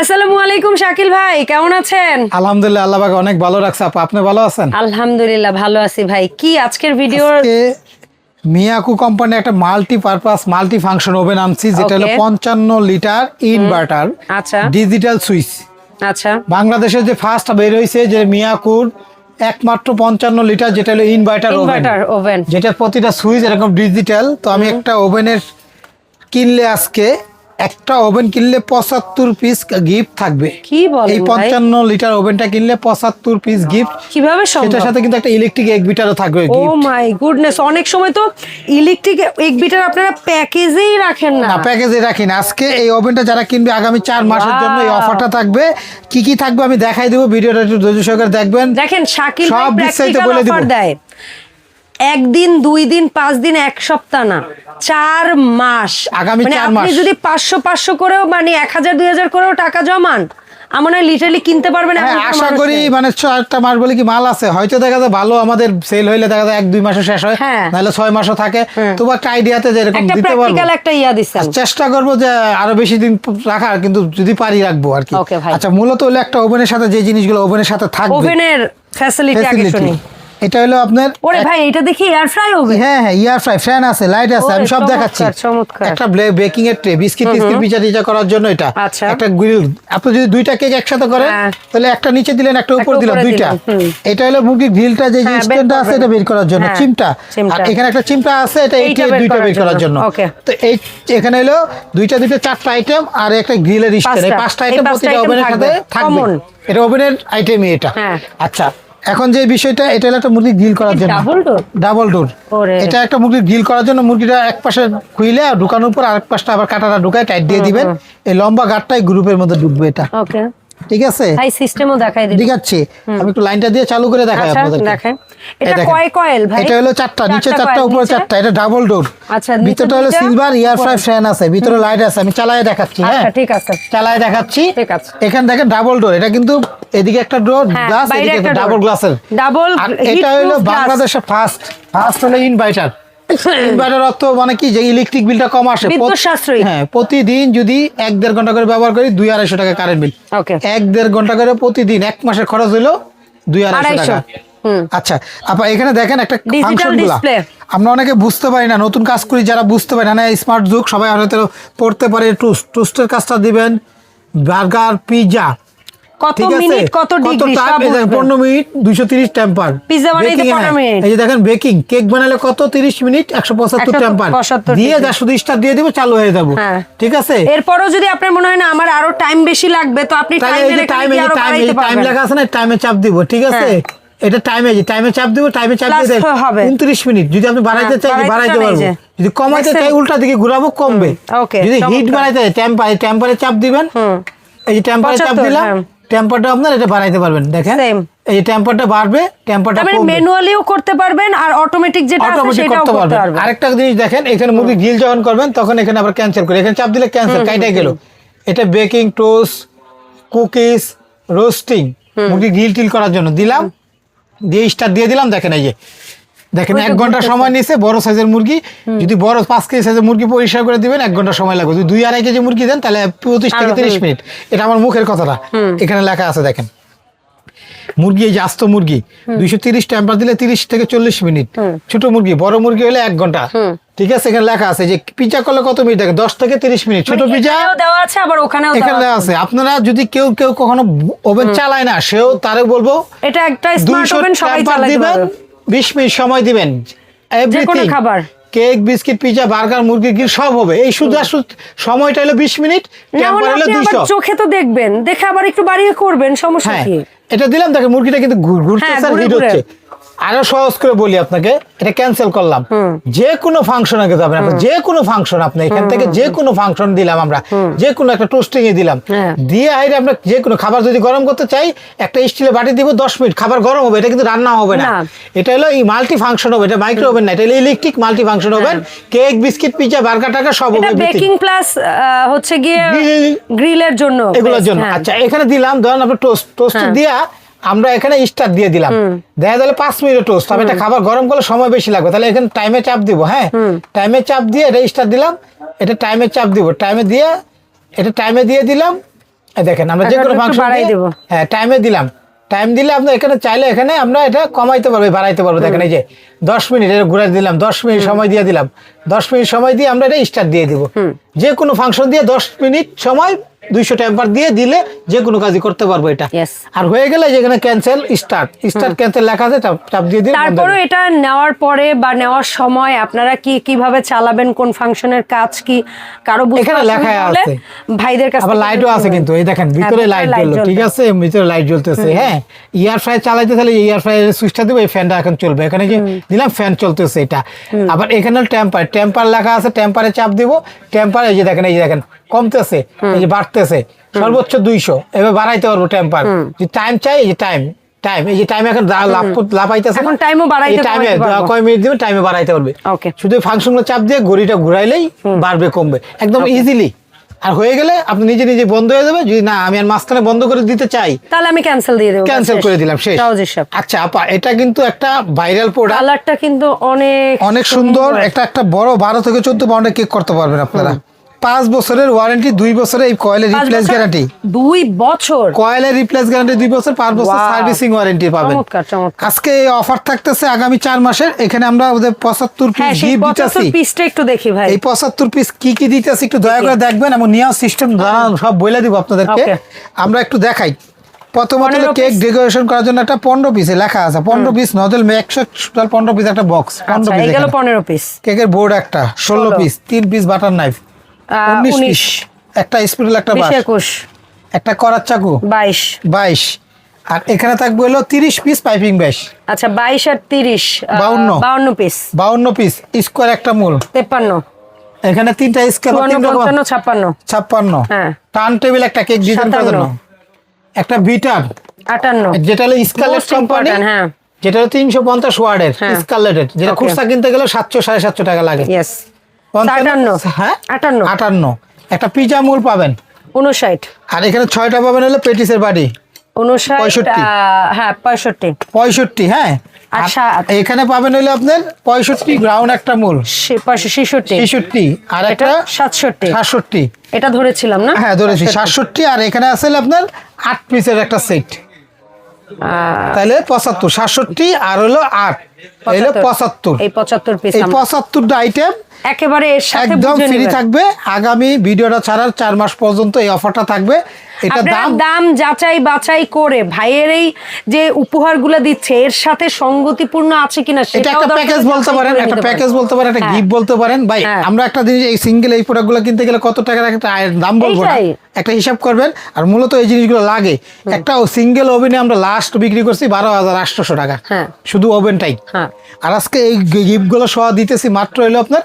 আসসালামু আলাইকুম শাকিল ভাই, কেমন আছেন? আলহামদুলিল্লাহ, আল্লাহ পাক অনেক ভালো রাখছে আপা। আপনি ভালো আছেন? আলহামদুলিল্লাহ ভালো আছি ভাই। কি আজকের ভিডিওর মিয়াকু কোম্পানি একটা মাল্টিপারপাস মাল্টি ফাংশন ওভেন আনছি, যেটা হলো 55 লিটার ইনভার্টার, আচ্ছা ডিজিটাল সুইচ। আচ্ছা, বাংলাদেশে যে ফার্স্ট বের হয়েছে যে মিয়াকুর একমাত্র 55 লিটার, যেটা হলো ইনভার্টার ওভেন, যেটা প্রতিটা সুইচ এরকম ডিজিটাল। তো আমি একটা ওভেনের কিনলে আজকে একটা ওভেন কিনলে 75 পিস গিফট থাকবে। কি বলেন এই 55 লিটার ওভেনটা কিনলে 75 পিস গিফট। কিভাবে সম্ভব? এটার সাথে কিন্তু একটা ইলেকট্রিক এক বিটারও থাকবে। ও মাই গুডনেস, অনেক সময় তো ইলেকট্রিক এক বিটার আপনারা প্যাকেজেই রাখেন না। না, প্যাকেজে রাখি না। আজকে এই ওভেনটা যারা কিনবে আগামী 4 মাসের জন্য এই অফারটা থাকবে। কি কি থাকবে আমি দেখাই দেবো, ভিডিওটা একটু ধৈর্য সহকারে দেখবেন। দেখেন শাকিল ভাই সব বিস্তারিত প্র্যাকটিক্যাল বলে দিব। অফার দেয় একদিন, 2 দিন, 5 দিন, এক সপ্তাহ না, 4 মাস। আগামী 4 মাস আপনি যদি 500 করেও মানে 1000 2000 করেও টাকা জমান, আমার না লিটারালি কিনতে পারবেন। হ্যাঁ, আশা করি মানে 4টা মাস বলে কি মাল আছে, হয়তো দেখা যায় ভালো আমাদের সেল হইলে দেখা যায় 1-2 মাসে শেষ হয়, নাহলে 6 মাসও থাকে। তবু একটা আইডিয়াতে যে এরকম দিতে পারবো, প্র্যাকটিক্যাল একটা ইয়া দিছেন। চেষ্টা করবো যে আরো বেশি দিন রাখার, কিন্তু যদি পারি রাখবো আর কি। আচ্ছা, মূলত হলো একটা ওভেনের সাথে যে জিনিসগুলো ওভেনের সাথে থাকবে, ওভেনের ফ্যাসিলিটি আগে শুনি। এটা হলো আপনার, ওরে ভাই এটা দেখি এয়ার ফ্রাই ওভেন। হ্যাঁ হ্যাঁ, এয়ার ফ্রাই, ফ্যান আছে, লাইট আছে, আমি সব দেখাচ্ছি। একটা বেকিং এর ট্রে, বিস্কিট পিজা টিজা করার জন্য এটা। একটা গ্রিল, আপনি যদি 2টা কেক একসাথে করেন তাহলে একটা নিচে দিলেন একটা উপর দিলেন, 2টা। এটা হলো মুরগির গ্রিলটা, যে স্ট্যান্ডটা আছে এটা বের করার জন্য, চিমটা। আর এখানে একটা চিমটা আছে, এটা এইটা 2টা বের করার জন্য। তো এই এখানে হলো 2টা 4টা আইটেম আর একটা গ্রিলের স্ট্যান্ড, এই 5টা আইটেম প্রতিটা ওভেনের সাথে থাকবে। এটা ওভেনের আইটেমই এটা। আচ্ছা, এখন যে বিষয়টা, এটা হলো একটা মুরগি গ্রিল করার জন্য ডাবল ডোর। এটা একটা মুরগি গ্রিল করার জন্য মুরগিটা এক পাশে খুইলে ঢুকানোর পর আরেক পাশটা আবার কাটাটা ঢুকায় টাইট দিয়ে দিবেন। এই লম্বা গাঁটটাই গ্রুপের মধ্যে ঢুকবে এটা। ওকে, ঠিক আছে। ভাই সিস্টেমও দেখাই দিই, ঠিক আছে। আমি একটু লাইনটা দিয়ে চালু করে দেখাই আপনাদেরকে। দেখেন এটা কয় কয়েল ভাই? এটা হলো 4টা, নিচে 4টা উপরে 4টা, এটা ডাবল ডোর। আচ্ছা, ভিতরটা হলো সিলভার এয়ার ফ্রাই ফ্যান আছে, ভিতরে লাইট আছে, আমি চালায়ে দেখাচ্ছি। হ্যাঁ ঠিক আছে, চালায়ে দেখাচ্ছি। ঠিক আছে। এখানে দেখেন ডাবল ডোর, এটা কিন্তু এদিকে একটা ডোর গ্লাস, এদিকে একটা ডাবল গ্লাসের ডাবল। আর এটা হলো বাংলাদেশে ফার্স্ট হলো ইনভার্টার। ইনভার্টার অর্থ মানে কি, যে ইলেকট্রিক বিলটা কম আসে, হ্যাঁ, প্রতিদিন যদি 1-1.5 ঘন্টা করে ব্যবহার করি 200-250 টাকা কারেন্ট বিল। 1-1.5 ঘন্টা করে প্রতিদিন, এক মাসের খরচ হলো 200-250 টাকা। আচ্ছা আপা, এখানে দেখেন একটা ফাংশনগুলো আমরা অনেকে বুঝতে পারি না, নতুন কাজ করি যারা বুঝতে পারি না, স্মার্ট যুগ, সবাই হয়তো পড়তে পারে। টোস্টের কাজটা দিবেন, বার্গার, পিৎজা, কত মিনিট কত ডিগ্রি, 15 মিনিট 230 টেম্পার। পিৎজা বানাইতে 15 মিনিট। এই যে দেখেন বেকিং, কেক বানালে কত 30 মিনিট 175 টেম্পার দিয়ে যা শুধু স্টার্ট দিয়ে দিব, চালু হয়ে যাব। ঠিক আছে। এরপরও যদি আপনার মনে হয় না আমার আরো টাইম বেশি লাগবে, তো আপনি টাইম লেখা আছে না, টাইমে চাপ দিব। ঠিক আছে, এটা টাইমে চাপ দিব, টাইমে চাপ দিয়ে 29 মিনিট। যদি আপনি বাড়াইতে চাই বাড়াইতে পারবো, যদি কমাইতে চাই উল্টা দিকে ঘুরাবো, কমবে। যদি হিট বাড়াইতে চাই টেম্পারে চাপ দিবেন, এই যে টেম্পারে চাপ দিলাম, টেম্পারটা আপনার এটা বাড়াইতে পারবেন। দেখেন এই টেম্পারটা বাড়বে, টেম্পারটা কমবে। ম্যানুয়ালিও করতে পারবেন আর অটোমেটিক যেটা আছে সেটাও করতে পারবেন। আরেকটা জিনিস দেখেন, এখানে মুরগি গ্রিল যখন করবেন তখন এখানে আবার ক্যান্সেল করে, এখানে চাপ দিলে ক্যান্সেল, কাইটা গেল। এটা বেকিং, টোস্ট, কুকিজ, রোস্টিং, মুরগি গ্রিল টিল করার জন্য দিলাম, দিয়ে স্টার্ট দিয়ে দিলাম। দেখেন এই যে দেখেন 1 ঘন্টা সময় নিয়েছে। বড় সাইজের মুরগি, যদি বড় 5 কেজি সাইজের মুরগি পরিষ্কার করে দিবেন 1 ঘন্টা সময় লাগবে। যদি 2-2.5 কেজি মুরগি দেন তাহলে 25 থেকে 30 মিনিট। এটা আমার মুখের কথাটা, এখানে লেখা আছে দেখেন। মুরগি, এই যে আস্ত মুরগি 230 টেম্পার দিলে 30 থেকে 40 মিনিট। ছোট মুরগি, বড় মুরগি হলে 1 ঘন্টা। ঠিক আছে, এখানে লেখা আছে যে পিৎজা করলে কত মিনিট, দেখেন 10 থেকে 30 মিনিট। ছোট পিৎজা দেওয়া আছে, আবার ওখানেও এখানে আছে। আপনারা যদি কেউ কখনো ওভেন চালায় না, সেও তারে বলবো এটা একটা স্মার্ট ওভেন, সবাই চালাতে পারবে। 20 মিনিট সময় দিবেন, এভরিথিং, খাবার, কেক, বিস্কিট, পিৎজা, বার্গার, মুরগি গ্রিল সব হবে। এই শুধু সময়টা হলো 20 মিনিট, টেম্পার হলো 200। চোখে তো দেখবেন, দেখে আবার একটু বাড়িয়ে করবেন, সমস্যা কি? এটা দিলাম, দেখেন মুরগিটা কিন্তু ঘুরতেছে, হিট হচ্ছে। আরো সহজ করে বলি আপনাকে, এটা ক্যান্সেল করলাম, যে কোনো ফাংশন আগে যাবেন আপনি, যে কোনো ফাংশন আপনি এখান থেকে যে কোনো ফাংশন দিলাম আমরা, যে কোনো একটা টোস্টিং এ দিলাম, দিয়ে আইরে আমরা যে কোনো খাবার যদি গরম করতে চাই একটা স্টিলের বাটি দিব, 10 মিনিট খাবার গরম হবে। এটা কিন্তু রান্না হবে না, এটা হলো এই মাল্টি ফাংশন হবে, এটা মাইক্রো ওভেন না, এটা হলো electric multi function oven. Cake, biscuit, pizza, burger টাকা সব হবে। বেকিং প্লাস হচ্ছে গিয়ে গ্রিলের জন্য, এগুলোর জন্য। আচ্ছা, এখানে দিলাম, ধরেন আপনি টোস্ট দিয়া আমরা এখানে স্টার্ট দিয়ে দিলাম, দেখা গেল 5 মিনিট টোস্ট। তবে এটা খাবার গরম করলে সময় বেশি লাগবে, তাহলে এখানে টাইমে চাপ দিব। হ্যাঁ, টাইমে চাপ দিয়ে এটা স্টার্ট দিলাম, এটা টাইমে চাপ দিব, টাইমে দিয়ে এটা টাইমে দিয়ে দিলাম, দেখেন আমরা যে কোনো ফাংশন হ্যাঁ টাইমে দিলাম, টাইম দিলে আপনি এখানে চাইলে এখানে আমরা এটা কমাইতে পারবো, বাড়াইতে পারবো। দেখেন এই যে 10 মিনিট এটা ঘুরে দিলাম, 10 মিনিট সময় দিয়ে দিলাম, 10 মিনিট সময় দিয়ে আমরা এটা স্টার্ট দিয়ে দিব। যে কোনো ফাংশন দিয়ে 10 মিনিট সময় 200 টেম্পার দিয়ে দিলে যে কোনো কাজই করতে পারবো এটা। আর হয়ে গেলে যেখানে ক্যান্সেল স্টার্ট ক্যান্সেল লেখা আছে চাপ দিয়ে দিই। তারপরে এটা নেওয়ার পরে বা নেওয়ার সময় আপনারা কিভাবে চালাবেন, কোন ফাংশনের কাজ কি কারো এখানে লেখা আছে ভাইদের কাছে। আবার লাইটও আছে কিন্তু এই দেখেন ভিতরে লাইট জ্বললো, ঠিক আছে ভিতরে লাইট জ্বলতেছে। হ্যাঁ এয়ার ফ্রায়ার চালাইতে তাহলে এয়ার ফ্রায়ারের সুইচটা দিব, এই ফ্যানটা এখন চলবে। এখানে যে দিলাম ফ্যান চলতেছে এটা। আবার এখানে টেম্পার লেখা আছে, টেম্পারে চাপ দিব, টেম্পার এই যে দেখেন কমতেছে, এই যে বাড়তেছে সর্বোচ্চ 200, এবার বাড়াইতে পারবো টেম্পার। যে টাইম চাই এই যে টাইম এই যে টাইম এখন লাফাইতেছে, এখন টাইমও বাড়াইতে টাইমে কয় মিনিট দিবে টাইমে বাড়াইতে পারবে। শুধু ফাংশনগুলো চাপ দিয়ে ঘড়িটা ঘুরাইলেই বাড়বে কমবে একদম ইজিলি। আর হয়ে গেলে আপনি নিজে নিজে বন্ধ হয়ে যাবে। যদি না আমি আর মাঝখানে বন্ধ করে দিতে চাই তাহলে আমি ক্যান্সেল দিয়ে দেব, ক্যান্সেল করে দিলাম, শেষ। আচ্ছা আপা এটা কিন্তু একটা ভাইরাল প্রোডাক্ট, কালারটা কিন্তু অনেক সুন্দর। একটা বড় 12 থেকে 14 পাউন্ডের কেক করতে পারবেন আপনারা। 5 বছরের ওয়ারেন্টি, 2 বছরের এই কয়েলের রিপ্লেস গ্যারান্টি, 2 বছর কয়েলের রিপ্লেস গ্যারান্টি 2 বছর, 5 বছর সার্ভিসিং ওয়ারেন্টি পাবেন। আজকে এই অফার থাকতেছে আগামী 4 মাসের। এখানে আমরা ওদের 75 পিস গিফট দিতেছি। 75 পিসটা একটু দেখি ভাই, এই 75 পিস কি দিতেছি একটু দয়া করে দেখবেন এবং নিয়ার সিস্টেম সব বলে দিব আপনাদেরকে। আমরা একটু দেখাই। প্রথমত কেক ডেকোরেশন করার জন্য একটা 15 পিসে লেখা আছে, 15 পিস নজল 15 পিস একটা বক্স, 15 পিস এগুলো 15 পিস। কেকের বোর্ড একটা 16 piece, 3 piece butter knife 19 piece, একটা স্পিডল একটা বাস, 21 একটা করার চাকু 22, আর এখানে থাকবে হলো 30 পিস পাইপিং ব্যাস। আচ্ছা 22 আর 30 52 পিস, 52 পিস স্কয়ার একটা মূল 53, এখানে তিনটা স্কেল 56 হ্যাঁ, টার্ন টেবিল একটা কেক ডিজাইন করার জন্য, একটা বিটার 58, যেটা হলো স্কারলেট কোম্পানি, হ্যাঁ যেটা হলো 350 ওয়াটের স্কারলেটের, যেটা খুচরা কিনতে গেলে 700 750 টাকা লাগে। यस 58 হ্যাঁ 58, একটা পিজা মূল পাবেন 59, আর এখানে 6টা পাবেন হলো পেটিসের বাড়ি 59 হ্যাঁ 65 হ্যাঁ। আচ্ছা এখানে পাবেন হলো আপনার 65 গ্রাউন্ড একটা মূল 66, আর একটা 67 এটা ধরেছিলাম না, হ্যাঁ ধরেছি 67, আর এখানে আছে আপনার 8 পিসের একটা সেট, তাহলে 75 67 আর হলো 8 হলো 75। এই 75 পিস, এই 75টা আইটেম একেবারে এর সাথে একদম ফ্রি থাকবে আগামী ভিডিওটা ছাড়ার 4 মাস পর্যন্ত এই অফারটা থাকবে। এটা দাম যাচাই বাছাই করে ভাইয়ের এই যে উপহারগুলো দিচ্ছে এর সাথে সঙ্গতিপূর্ণ আছে কিনা সেটা একটা প্যাকেজ বলতে পারেন, একটা প্যাকেজ বলতে পারেন, একটা গিফট বলতে পারেন। ভাই আমরা একটা জিনিস এই সিঙ্গেল এই প্রোডাক্টগুলো কিনতে গেলে কত টাকার একটা দাম বলবো না, একটা হিসাব করবেন। আর মূলত এই জিনিসগুলো লাগে, একটা সিঙ্গেল ওভেনে আমরা লাস্ট বিক্রি করছি 12,800 টাকা শুধু ওভেনটাই। আর আজকে এই গিফটগুলো সহ দিতেছি মাত্র হলো আপনার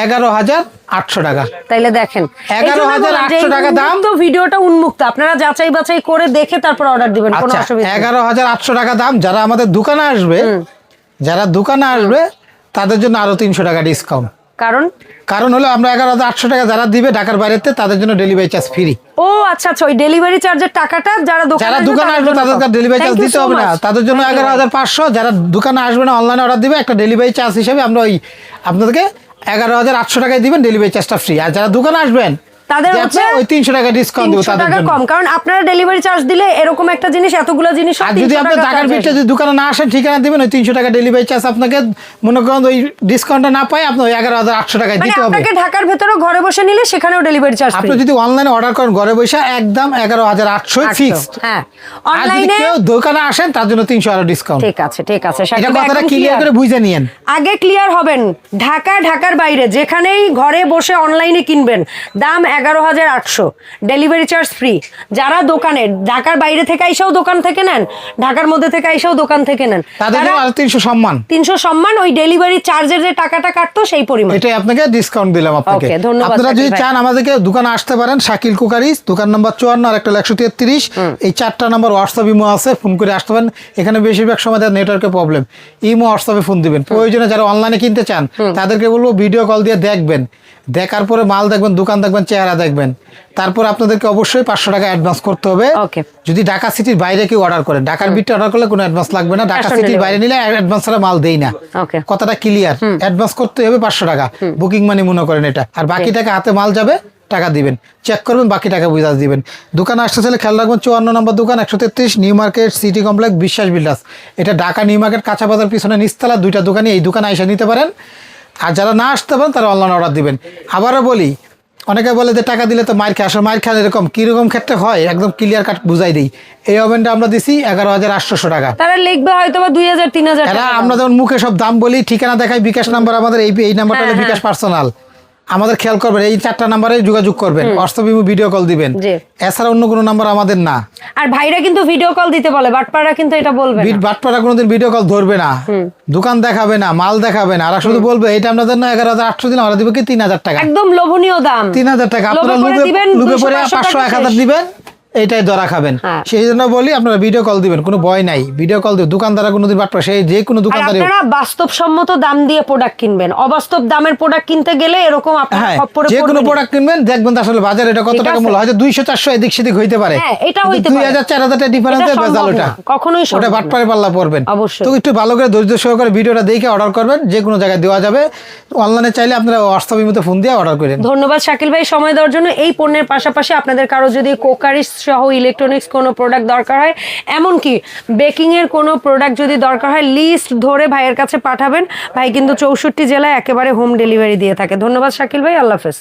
11,800 টাকা। তাইলে দেখেন 11,800 টাকা দাম, তো ভিডিওটা উন্মুক্ত, আপনারা যাচাই বাছাই করে দেখে তারপর অর্ডার দিবেন, কোনো অসুবিধা নেই। 11,800 টাকা দাম। যারা আমাদের দোকানে আসবে, তাদের জন্য আরো 300 টাকা ডিসকাউন্ট। কারণ হলো আমরা 11,800 টাকা যারা দিবে ঢাকার বাইরেতে তাদের জন্য ডেলিভারি চার্জ ফ্রি। ও আচ্ছা ওই ডেলিভারি চার্জের টাকাটা যারা দোকানে আসবে তাদের ডেলিভারি চার্জ দিতে হবে না, তাদের জন্য 11,500। যারা দোকানে আসবে না অনলাইনে অর্ডার দিবে একটা ডেলিভারি চার্জ হিসেবে আমরা ওই আপনাদেরকে 11,800 টাকায় দিবেন, ডেলিভারি চার্জটা ফ্রি। আর যারা দোকানে আসবেন তাদের হচ্ছে ওই 300 টাকা ডিসকাউন্ট দিব তাদের জন্য, কম। কারণ আপনারা ডেলিভারি চার্জ দিলে এরকম একটা জিনিস এতগুলো জিনিস, আর যদি আপনি ঢাকার ভিতরে যদি দোকানে না আসেন ঠিকানা দিবেন, ওই 300 টাকা ডেলিভারি চার্জ আপনাকে মনে করেন ওই ডিসকাউন্টটা না পাই আপনি ওই 11,800 টাকায় দিতে হবে। আপনাকে ঢাকার ভিতরেও ঘরে বসে নিলে সেখানেও ডেলিভারি চার্জ। আপনি যদি অনলাইনে অর্ডার করেন ঘরে বসে একদম 11,800 ফিক্সড। হ্যাঁ অনলাইনে কেউ দোকানে আসেন তার জন্য 300 আরো ডিসকাউন্ট। ঠিক আছে এটা কথাটা ক্লিয়ার করে বুঝে নিয়েন, আগে ক্লিয়ার হবেন। ঢাকার বাইরে যেখানেই ঘরে বসে অনলাইনে কিনবেন দাম 11,800, ডেলিভারি চার্জ ফ্রি। যারা দোকানে ঢাকার বাইরে থেকে আইসাও দোকান থেকে নেন, ঢাকার মধ্যে থেকে আইসাও দোকান থেকে নেন, তাদের জন্য আরো 300 সম্মান। ওই ডেলিভারি চার্জের যে টাকাটা কাটতো সেই পরিমাণ, এটাই আপনাকে ডিসকাউন্ট দিলাম আপনাকে। আপনারা যদি চান আমাদেরকে দোকানে আসতে পারেন, শাকিল কুকারিজ, দোকান নাম্বার 54 আর একটা 133, এই 4টা নাম্বার হোয়াটসঅ্যাপ ইমো আছে, ফোন করে আসতে পারেন। এখানে বেশিরভাগ সময় নেটওয়ার্কের প্রবলেম, ইমো হোয়াটসঅ্যাপে ফোন দিবেন। প্রয়োজনে যারা অনলাইনে কিনতে চান তাদেরকে বলবো ভিডিও কল দিয়ে দেখবেন, দেখার পরে মাল দেখবেন, দোকান দেখবেন, চেহারা দেখবেন, তারপর আপনাদেরকে অবশ্যই 500 টাকা অ্যাডভান্স করতে হবে। যদি ঢাকা সিটির বাইরে কেউ অর্ডার করে, ঢাকার ভিতরে অর্ডার করলে কোনো অ্যাডভান্স লাগবে না, ঢাকা সিটির বাইরে নিলে অ্যাডভান্স ছাড়া মাল দেই না। কথাটা ক্লিয়ার, অ্যাডভান্স করতে হবে 500 টাকা বুকিং মানি মনে করেন এটা, আর বাকি টাকা হাতে মাল যাবে টাকা দিবেন, চেক করবেন, বাকি টাকা বুঝা দিবেন। দোকানে আসতে চাইলে খেয়াল রাখবেন 54 নম্বর দোকান, 133 নিউ মার্কেট সিটি কমপ্লেক্স, বিশ্বাস বিল্ডার্স। এটা ঢাকা নিউ মার্কেট কাঁচা বাজার পিছনে নিচতলা, 2টা দোকানে এই দোকানে এসে নিতে পারেন। আর যারা না আসতে পারেন তারা অনলাইন অর্ডার দিবেন। আবারও বলি, অনেকে বলে যে টাকা দিলে তো মার খায়, আসলে মার খান এরকম কীরকম ক্ষেত্রে হয় একদম ক্লিয়ার কাট বুঝাই দিই। এই ওভেনটা আমরা দিছি 11,800 টাকা। তারা লিখবে হয়তো বা 2,000 3,000 এরা টাকা। আমরা যেমন মুখে সব দাম বলি, ঠিকানা দেখাই, বিকাশ নাম্বার আমাদের এই নাম্বারটা হলো বিকাশ পার্সোনাল। আমাদের খেয়াল করবেন, এই 4টা নাম্বারে যোগাযোগ করবেন, হোয়াটসঅ্যাপ ভিডিও কল দিবেন, এছাড়া অন্য কোনো নাম্বার আমাদের না। আর ভাইরা কিন্তু ভিডিও কল দিতে বলে, বাটপাড়া কিন্তু এটা বলবে না। বাটপাড়া কোনোদিন ভিডিও কল ধরবে না, দোকান দেখাবে না, মাল দেখাবে না, আর শুধু বলবে এটা আপনাদের না 11,800 দিন, আমরা দিব কি 3,000 টাকা, একদম লোভনীয় দাম 3,000 টাকা। আপনারা লুবে পরে 500-1000 দিবেন, এইটাই ধরা খাবেন। সেই জন্য বলি আপনারা ভিডিও কল দিবেন, কোনো ভয় নাই, ভিডিও কল দিবেন। দোকানদারা কোনোদিন বাটপাড়া, সেই যে কোনো দোকানদার, আপনারা বাস্তবসম্মত দাম দিয়ে প্রোডাক্ট কিনবেন। অবাস্তব দামের প্রোডাক্ট কিনতে গেলে এরকম আপনারা খপ্পরে যে কোনো প্রোডাক্ট কিনবেন দেখবেন আসলে বাজারে এটা কত টাকা মূল্য, হয়তো 200-400 এদিক সেদিক হইতে পারে, এটা হইতে পারে 2,000-4,000 টাকা ডিফারেন্স বেজাল, ওটা কখনোই ওটা বাটপাড়ে পাল্লা পড়বেন। তো একটু ভালো করে ধৈর্য সহকারে ভিডিওটা দেখে অর্ডার করবেন, যে কোনো জায়গায় দেওয়া যাবে। অনলাইনে চাইলে আপনারা হোয়াটসঅ্যাপের মধ্যে ফোন দিয়ে অর্ডার করেন। ধন্যবাদ শাকিল ভাই সময় দেওয়ার জন্য। এই পণ্যের পাশাপাশি আপনাদের কারো যদি কোকারিস সহ ইলেকট্রনিক্স কোনো প্রোডাক্ট দরকার হয়, এমনকি বেকিং এর কোনো প্রোডাক্ট যদি দরকার হয়, লিস্ট ধরে ভাইয়ের কাছে পাঠাবেন। ভাই কিন্তু 64 জেলায় একেবারে হোম ডেলিভারি দিয়ে থাকে। ধন্যবাদ শাকিল ভাই, আল্লাহ হাফেজ।